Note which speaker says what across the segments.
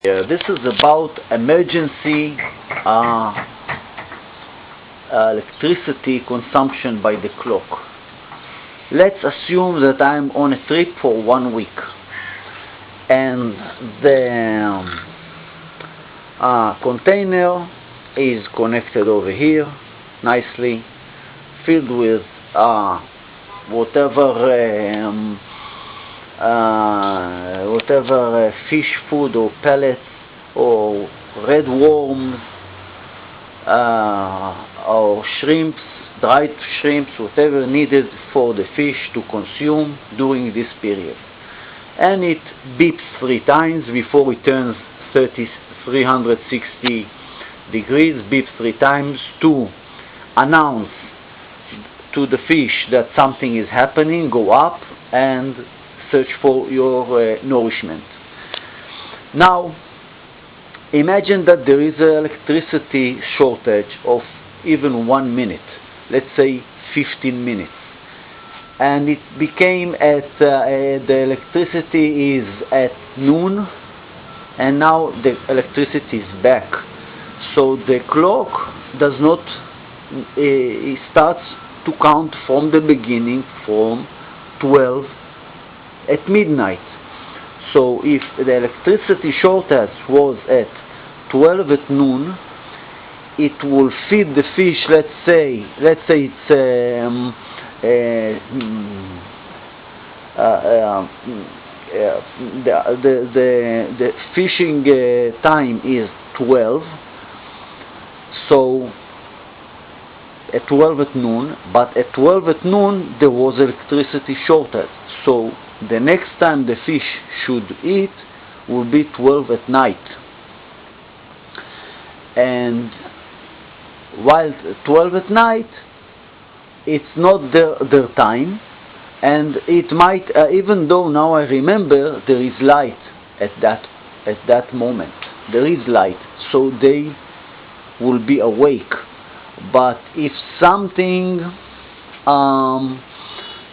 Speaker 1: This is about emergency electricity consumption by the clock. Let's assume that I'm on a trip for 1 week and the container is connected over here nicely, filled with whatever fish food or pellets or red worms or shrimps, dried shrimps, whatever needed for the fish to consume during this period. And it beeps 3 times before it turns 360 degrees, beeps 3 times to announce to the fish that something is happening. Go up and search for your nourishment. Now imagine that there is an electricity shortage of even 1 minute, let's say 15 minutes, and it became at the electricity is at noon, and now the electricity is back. So the clock does not it starts to count from the beginning, from 12 at midnight. So if the electricity shortage was at 12 at noon, it will feed the fish, let's say it's the fishing time is 12, so at 12 at noon, but at 12 at noon there was electricity shortage, so the next time the fish should eat will be 12 at night. And while 12 at night, it's not their time, and it might, even though now I remember there is light at that moment, there is light, so they will be awake. But if something,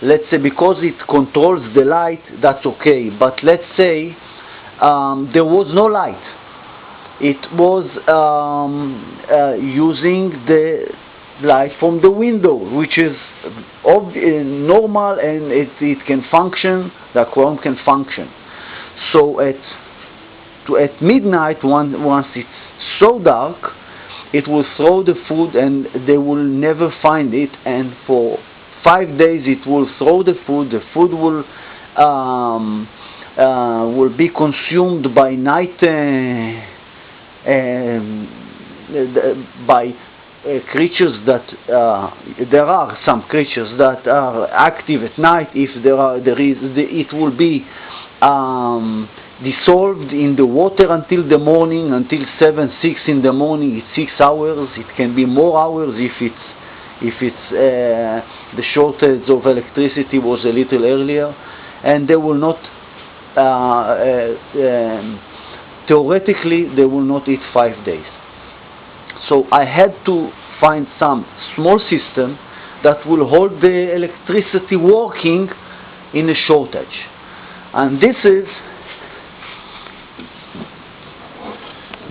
Speaker 1: let's say, because it controls the light, that's okay. But let's say there was no light. It was using the light from the window, which is normal, and it can function, the aquarium can function. So at midnight, once it's so dark, it will throw the food and they will never find it, and for 5 days it will throw the food will be consumed by night by creatures that there are some creatures that are active at night. If it will be dissolved in the water until the morning, until 6 in the morning. It's 6 hours. It can be more hours if it's the shortage of electricity was a little earlier, and they will not theoretically they will not eat 5 days. So I had to find some small system that will hold the electricity working in a shortage, and this is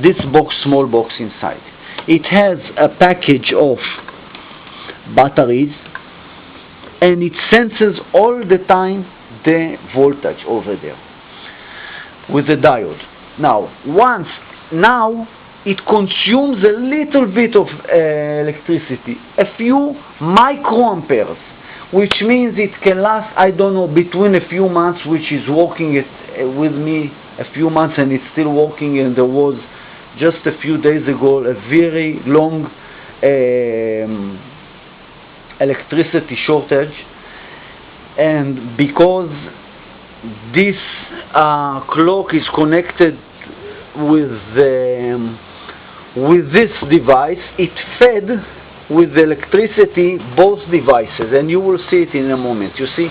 Speaker 1: this small box inside. It has a package of batteries, and it senses all the time the voltage over there with the diode. Now it consumes a little bit of electricity, a few microamperes, which means it can last, I don't know, between a few months, which is working with me a few months, and it's still working. And there was just a few days ago a very long electricity shortage, and because this clock is connected with this device, it fed with electricity both devices, and you will see it in a moment. You see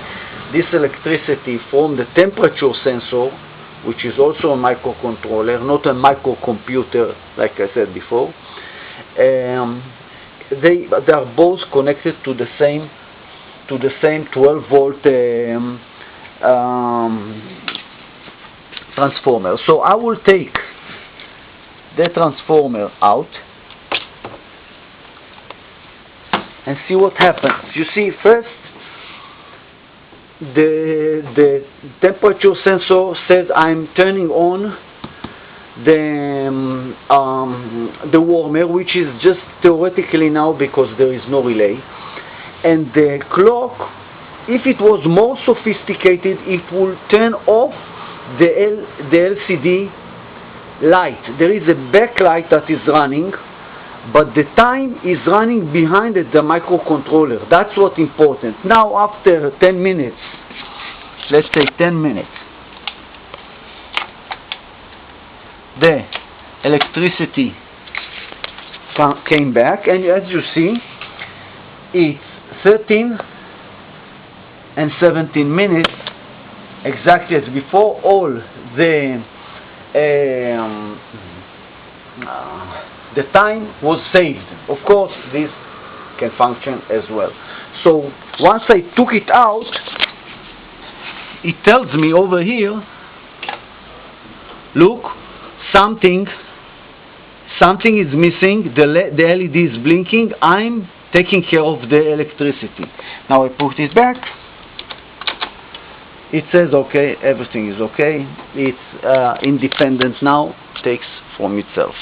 Speaker 1: this electricity from the temperature sensor, which is also a microcontroller, not a microcomputer like I said before. They are both connected to the same 12 volt transformer. So I will take the transformer out and see what happens. You see, first the temperature sensor says I'm turning on the warmer, which is just theoretically now because there is no relay, and the clock, if it was more sophisticated, it will turn off the LCD light. There is a backlight that is running, but the time is running behind the microcontroller. That's what's important. Now after 10 minutes, let's say 10 minutes, the electricity came back, and as you see, it's 13 and 17 minutes, exactly as before. All the time was saved. Of course, this can function as well. So once I took it out, it tells me over here, look, something is missing, the LED is blinking, I'm taking care of the electricity. Now I put it back, it says okay, everything is okay, it's independent now, takes from itself.